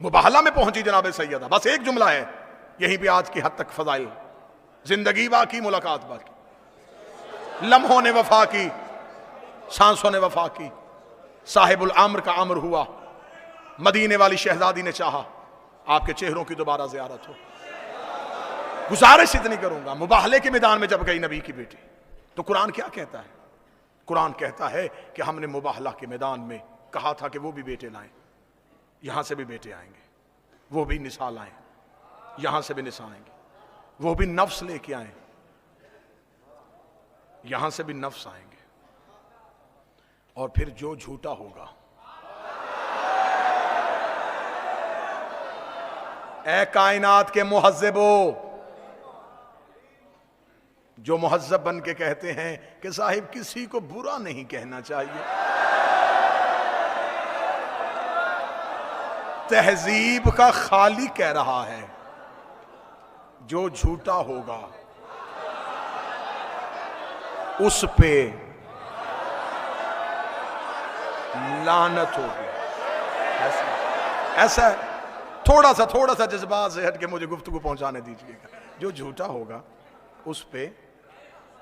مباہلہ میں پہنچی جناب سیدہ. بس ایک جملہ ہے یہیں پہ آج کی حد تک فضائل. زندگی باقی ملاقات باقی، لمحوں نے وفا کی سانسوں نے وفا کی. صاحب العمر کا عمر ہوا، مدینے والی شہزادی نے چاہا آپ کے چہروں کی دوبارہ زیارت ہو. گزارش اتنی کروں گا، مباہلے کے میدان میں جب گئی نبی کی بیٹی تو قرآن کیا کہتا ہے؟ قرآن کہتا ہے کہ ہم نے مباہلہ کے میدان میں کہا تھا کہ وہ بھی بیٹے لائیں، یہاں سے بھی بیٹے آئیں گے، وہ بھی نساء لائیں، یہاں سے بھی نساء آئیں گے، وہ بھی نفس لے کے آئیں، یہاں سے بھی نفس آئیں گے. اور پھر جو جھوٹا ہوگا، اے کائنات کے مہذبو، جو مہذب بن کے کہتے ہیں کہ صاحب کسی کو برا نہیں کہنا چاہیے، تہذیب کا خالق کہہ رہا ہے جو جھوٹا ہوگا اس پہ لعنت ہوگی. ایسا ہے، تھوڑا سا جذبات سے ہٹ کے مجھے گفتگو پہنچانے دیجئے گا. جو جھوٹا ہوگا اس پہ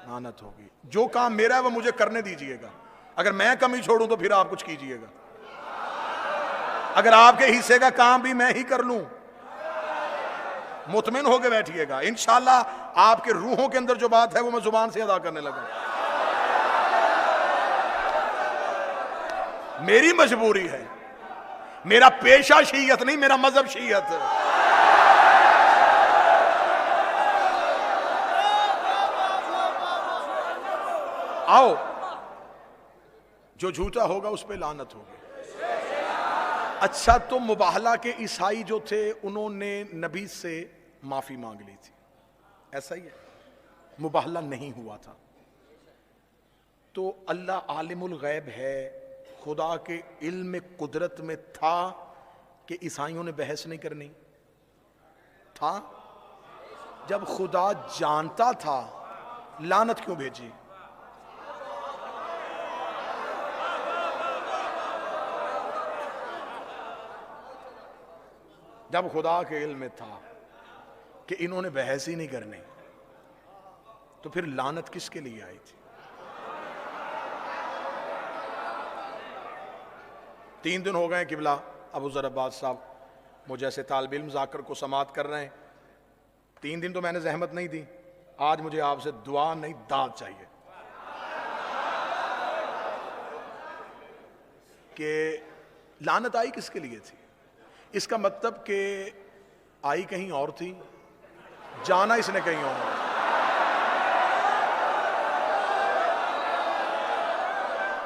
لعنت ہوگی. جو کام میرا ہے وہ مجھے کرنے دیجئے گا. اگر میں کمی چھوڑوں تو پھر آپ کچھ کیجئے گا. اگر آپ کے حصے کا کام بھی میں ہی کر لوں، مطمئن ہو کے بیٹھیے گا. انشاءاللہ آپ کے روحوں کے اندر جو بات ہے وہ میں زبان سے ادا کرنے لگا. میری مجبوری ہے، میرا پیشہ شیعت نہیں، میرا مذہب شیعت ہے. آؤ، جو جھوٹا ہوگا اس پہ لعنت ہوگی. اچھا، تو مباہلہ کے عیسائی جو تھے انہوں نے نبی سے معافی مانگ لی تھی، ایسا ہی ہے، مباہلہ نہیں ہوا تھا. تو اللہ عالم الغیب ہے، خدا کے علم قدرت میں تھا کہ عیسائیوں نے بحث نہیں کرنی تھا. جب خدا جانتا تھا لعنت کیوں بھیجی؟ جب خدا کے علم میں تھا کہ انہوں نے بحث ہی نہیں کرنی تو پھر لعنت کس کے لیے آئی تھی؟ 3 دن ہو گئے قبلہ ابو ذر عباس صاحب مجھے ایسے طالب علم ذاکر کو سماعت کر رہے ہیں. 3 دن تو میں نے زحمت نہیں دی. آج مجھے آپ سے دعا نہیں داد چاہیے کہ لعنت آئی کس کے لیے تھی. اس کا مطلب کہ آئی کہیں اور تھی، جانا اس نے کہیں اور.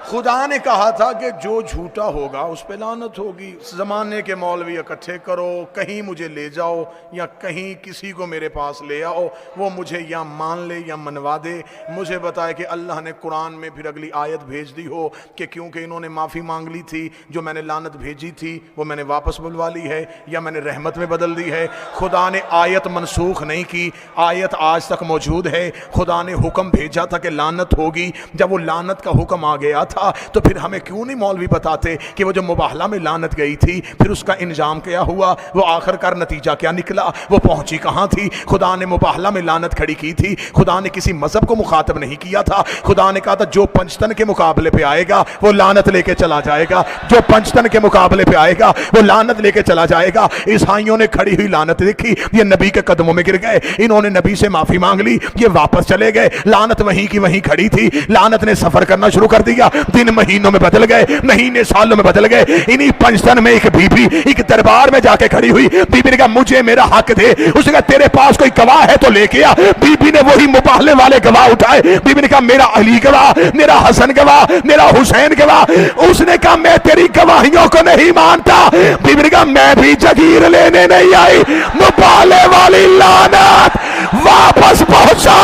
خدا نے کہا تھا کہ جو جھوٹا ہوگا اس پہ لعنت ہوگی. زمانے کے مولوی اکٹھے کرو، کہیں مجھے لے جاؤ یا کہیں کسی کو میرے پاس لے آؤ، وہ مجھے یا مان لے یا منوا دے. مجھے بتائے کہ اللہ نے قرآن میں پھر اگلی آیت بھیج دی ہو کہ کیونکہ انہوں نے معافی مانگ لی تھی، جو میں نے لعنت بھیجی تھی وہ میں نے واپس بلوا لی ہے یا میں نے رحمت میں بدل دی ہے. خدا نے آیت منسوخ نہیں کی، آیت آج تک موجود ہے. خدا نے حکم بھیجا تھا کہ لعنت ہوگی. جب وہ لعنت کا حکم آ گیا تھا تو پھر ہمیں کیوں نہیں مولوی بتاتے کہ وہ جو مباہلہ میں لعنت گئی تھی پھر اس کا انجام کیا ہوا، وہ آخر کار نتیجہ کیا نکلا، وہ پہنچی کہاں تھی. خدا نے مباہلہ میں لعنت کھڑی کی تھی. خدا نے کسی مذہب کو مخاطب نہیں کیا تھا. خدا نے کہا تھا جو پنجتن کے مقابلے پہ آئے گا وہ لعنت لے کے چلا جائے گا، جو پنجتن کے مقابلے پہ آئے گا وہ لعنت لے کے چلا جائے گا. عیسائیوں نے کھڑی ہوئی لعنت دیکھی، یہ نبی کے قدموں میں گر گئے. انہوں نے نبی سے معافی مانگ لی، یہ واپس چلے گئے. لعنت وہیں کی وہیں کھڑی تھی. لعنت نے سفر کرنا شروع کر دیا. دن مہینوں میں بدل گئے، مہینے سالوں میں بدل گئے. انہی پنجتن میں ایک بی بی ایک دربار میں جا کے کھڑی ہوئی. بی بی نے کہا مجھے میرا حق دے. اس نے کہا تیرے پاس کوئی گواہ ہے تو لے کے آ. بی بی نے وہی مباہلے والے گواہ اٹھائے. بی بی نے کہا میرا علی گواہ، میرا حسن گواہ، میرا حسین گواہ. اس نے کہا میں تیری گواہیوں کو نہیں مانتا. بی بی نے کہا میں بھی جگیر لینے نہیں آئی. مباہلے والی لعنت واپس پہنچا.